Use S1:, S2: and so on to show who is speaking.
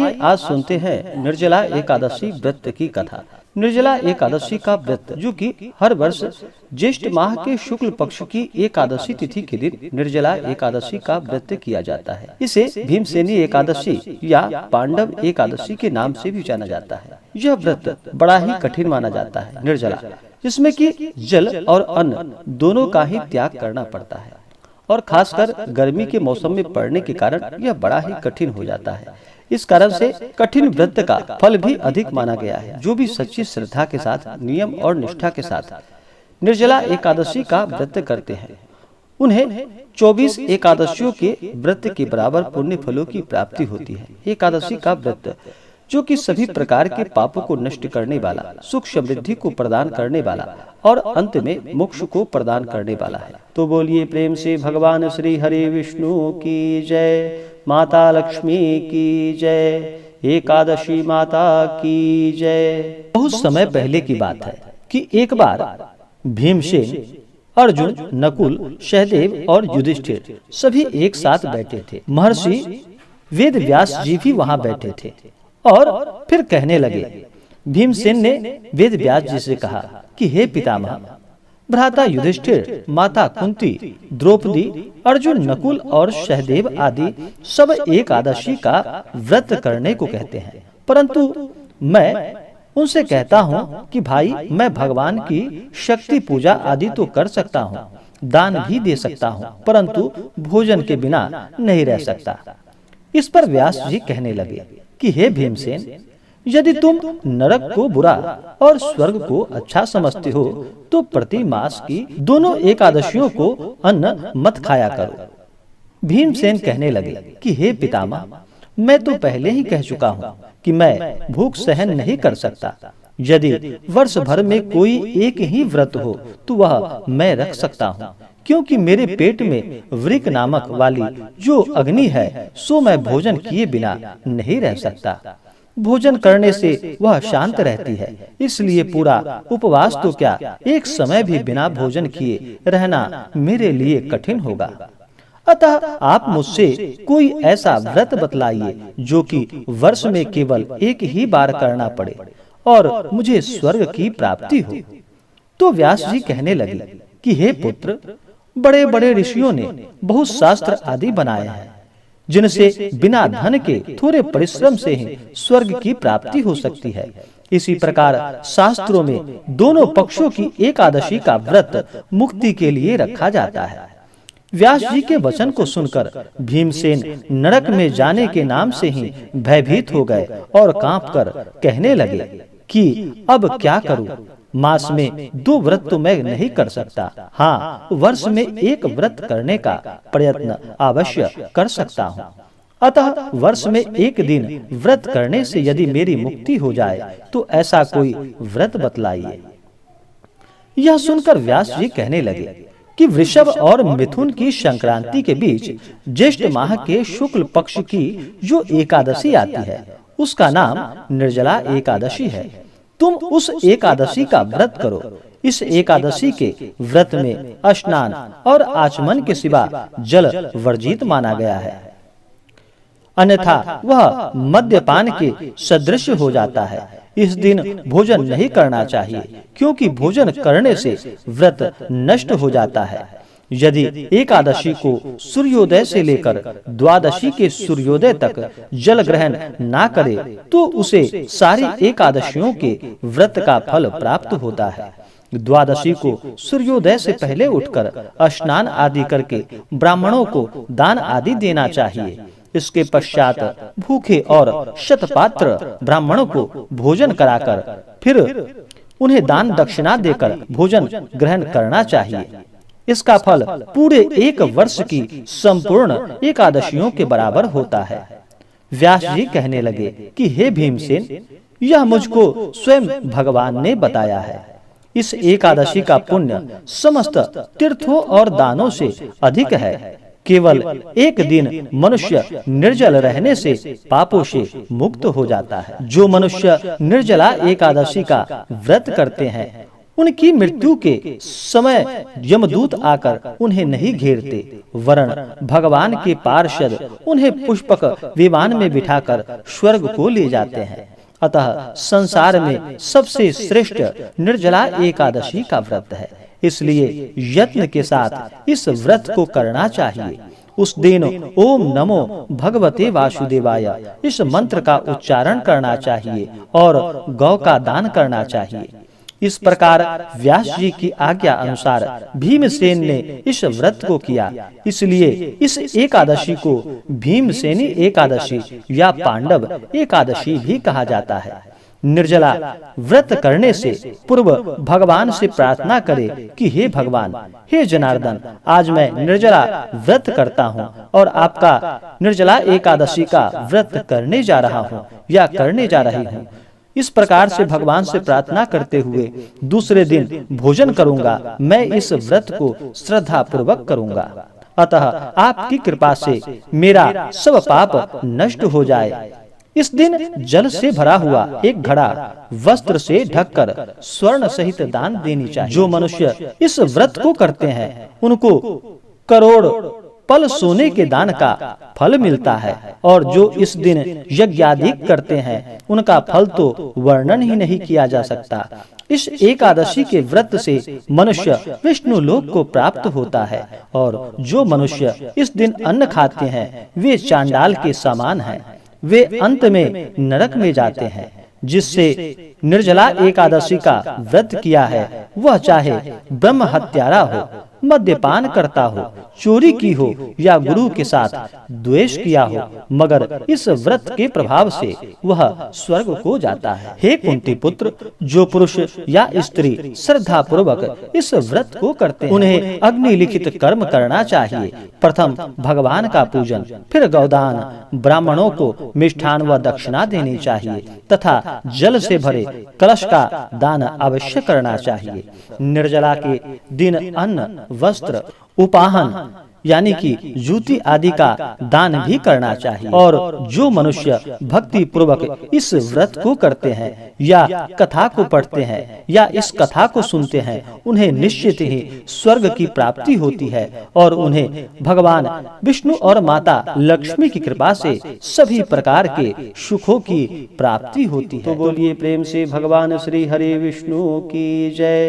S1: आइए आज सुनते हैं निर्जला एकादशी व्रत की कथा। निर्जला एकादशी का व्रत, जो कि हर वर्ष ज्येष्ठ माह के शुक्ल पक्ष की एकादशी तिथि के दिन निर्जला एकादशी का व्रत किया जाता है। इसे भीमसेनी एकादशी या पांडव एकादशी के नाम से भी जाना जाता है। यह व्रत बड़ा ही कठिन माना जाता है। निर्जला, जिसमें कि जल और अन्न दोनों का ही त्याग करना पड़ता है, और खासकर गर्मी के मौसम में पड़ने के कारण यह बड़ा ही कठिन हो जाता है। इस कारण से कठिन व्रत का फल भी अधिक माना गया है। जो भी सच्ची श्रद्धा के साथ, नियम और निष्ठा के साथ निर्जला एकादशी का व्रत करते हैं, उन्हें 24 एकादशियों के व्रत के बराबर पुण्य फलों की प्राप्ति होती है। एकादशी का व्रत, जो कि सभी प्रकार के पापों को नष्ट करने वाला, सुख समृद्धि को प्रदान करने वाला और अंत में मोक्ष को प्रदान करने वाला है। तो बोलिए प्रेम से भगवान श्री हरि विष्णु की जय, माता लक्ष्मी की जय, एकादशी माता की जय। बहुत समय पहले की बात है कि एक बार भीमसेन, अर्जुन, नकुल, सहदेव और युधिष्ठिर सभी एक साथ बैठे थे। महर्षि वेद व्यास जी भी वहां बैठे थे और फिर कहने लगे। भीमसेन ने वेद व्यास जी से कहा कि हे पितामह, भ्राता युधिष्ठिर, माता कुंती, द्रौपदी, अर्जुन, नकुल और सहदेव आदि सब एकादशी का व्रत करने को कहते हैं, परंतु मैं उनसे कहता हूँ कि भाई, मैं भगवान की शक्ति पूजा आदि तो कर सकता हूँ, दान भी दे सकता हूँ, परंतु भोजन के बिना नहीं रह सकता। इस पर व्यास जी कहने लगे कि हे भीमसेन, यदि तुम नरक को बुरा और स्वर्ग को अच्छा समझते हो तो प्रति मास की दोनों एकादशियों को अन्न मत खाया करो। भीमसेन कहने लगे कि हे पितामह, मैं तो पहले ही कह चुका हूँ कि मैं भूख सहन नहीं कर सकता। यदि वर्ष भर में कोई एक ही व्रत हो तो वह मैं रख सकता हूँ, क्योंकि मेरे पेट में वृक नामक वाली जो अग्नि है, सो मैं भोजन किए बिना नहीं रह सकता। भोजन करने से वह शांत रहती है, इसलिए पूरा उपवास तो क्या, एक समय भी बिना भोजन किए रहना मेरे लिए कठिन होगा। अतः आप मुझसे कोई ऐसा व्रत बतलाइए जो कि वर्ष में केवल एक ही बार करना पड़े और मुझे स्वर्ग की प्राप्ति हो। तो व्यास जी कहने लगे कि हे पुत्र, बड़े बड़े ऋषियों ने बहुत शास्त्र आदि बनाए हैं, जिनसे बिना धन के थोड़े परिश्रम से ही स्वर्ग की प्राप्ति हो सकती है। इसी प्रकार शास्त्रों में दोनों पक्षों की एकादशी का व्रत मुक्ति के लिए रखा जाता है। व्यास जी के वचन को सुनकर भीमसेन नरक में जाने के नाम से ही भयभीत हो गए और कांपकर कहने लगे कि अब क्या करूं? मास में 2 व्रत तो मैं नहीं कर सकता। हाँ, वर्ष में एक व्रत करने का प्रयत्न अवश्य कर सकता हूँ। अतः वर्ष में एक दिन व्रत करने से यदि मेरी मुक्ति हो जाए तो ऐसा कोई व्रत बतलाइए। यह सुनकर व्यास जी कहने लगे कि वृषभ और मिथुन की संक्रांति के बीच ज्येष्ठ माह के शुक्ल पक्ष की जो एकादशी आती है, उसका नाम निर्जला एकादशी है। तुम उस एकादशी का व्रत करो। इस एकादशी के व्रत में स्नान और आचमन के सिवा जल वर्जित माना गया है, अन्यथा वह मद्यपान के सदृश हो जाता है। इस दिन भोजन नहीं करना चाहिए, क्योंकि भोजन करने से व्रत नष्ट हो जाता है। यदि एकादशी को सूर्योदय से लेकर द्वादशी के सूर्योदय तक जल ग्रहण ना करे तो उसे सारी एकादशियों के व्रत का फल प्राप्त होता है। द्वादशी को सूर्योदय से पहले उठकर स्नान आदि करके ब्राह्मणों को दान आदि देना चाहिए। इसके पश्चात भूखे और शतपात्र ब्राह्मणों को भोजन कराकर फिर उन्हें दान दक्षिणा देकर भोजन ग्रहण करना चाहिए। इसका फल पूरे एक वर्ष की संपूर्ण एकादशियों के बराबर होता है। व्यास जी कहने लगे कि हे भीमसेन, यह मुझको स्वयं भगवान ने बताया है। इस एकादशी का पुण्य समस्त तीर्थों और दानों से अधिक है। केवल एक दिन मनुष्य निर्जल रहने से पापों से मुक्त हो जाता है। जो मनुष्य निर्जला एकादशी का व्रत करते हैं उनकी मृत्यु के समय यमदूत आकर उन्हें नहीं घेरते, वरन भगवान के पार्षद उन्हें पुष्पक विमान में बिठाकर स्वर्ग को ले जाते हैं। अतः संसार में सबसे श्रेष्ठ निर्जला एकादशी का व्रत है, इसलिए यत्न के साथ इस व्रत को करना चाहिए। उस दिन ओम नमो भगवते वासुदेवाय इस मंत्र का उच्चारण करना चाहिए और गौ का दान करना चाहिए। इस प्रकार व्यास जी की आज्ञा अनुसार भीमसेन ने इस व्रत को किया, इसलिए इस एकादशी को भीमसेनी एकादशी या पांडव एकादशी भी कहा जाता है। निर्जला व्रत करने से पूर्व भगवान से प्रार्थना करे कि हे भगवान, हे जनार्दन, आज मैं निर्जला व्रत करता हूँ और आपका निर्जला एकादशी का व्रत करने जा रहा हूँ या करने जा रही हूँ। इस प्रकार से भगवान से प्रार्थना करते हुए दूसरे दिन भोजन करूंगा। मैं इस व्रत को श्रद्धा पूर्वक करूंगा, अतः आपकी कृपा से मेरा सब पाप नष्ट हो जाए। इस दिन जल से भरा हुआ एक घड़ा वस्त्र से ढककर स्वर्ण सहित दान देनी चाहिए। जो मनुष्य इस व्रत को करते हैं उनको करोड़ पल सोने के दान का फल मिलता है, और जो इस दिन यज्ञादि करते हैं उनका फल तो वर्णन ही नहीं किया जा सकता। इस एकादशी के व्रत से मनुष्य विष्णु लोक को प्राप्त होता है, और जो मनुष्य इस दिन अन्न खाते हैं वे चांडाल के समान हैं, वे अंत में नरक में जाते हैं। जिससे निर्जला एकादशी का व्रत किया है वह चाहे ब्रह्म हत्यारा हो, मद्यपान करता हो, चोरी की हो या गुरु के साथ द्वेष किया हो, मगर इस व्रत के प्रभाव से वह स्वर्ग को जाता है। हे कुंती पुत्र, जो पुरुष या स्त्री श्रद्धा पूर्वक इस व्रत को करते हैं उन्हें अग्नि लिखित कर्म करना चाहिए। प्रथम भगवान का पूजन, फिर गौदान, ब्राह्मणों को मिष्ठान व दक्षिणा देनी चाहिए तथा जल से भरे कलश का दान अवश्य करना चाहिए। निर्जला के दिन अन्न, वस्त्र, उपाहन यानी कि जूती आदि का दान भी करना चाहिए। और जो मनुष्य भक्ति पूर्वक इस व्रत को करते हैं या कथा को पढ़ते हैं या इस कथा को सुनते हैं उन्हें निश्चित ही स्वर्ग की प्राप्ति होती है, और उन्हें भगवान विष्णु और माता लक्ष्मी की कृपा से सभी प्रकार के सुखों की प्राप्ति होती है। तो बोलिए प्रेम से भगवान श्री हरि विष्णु की जय।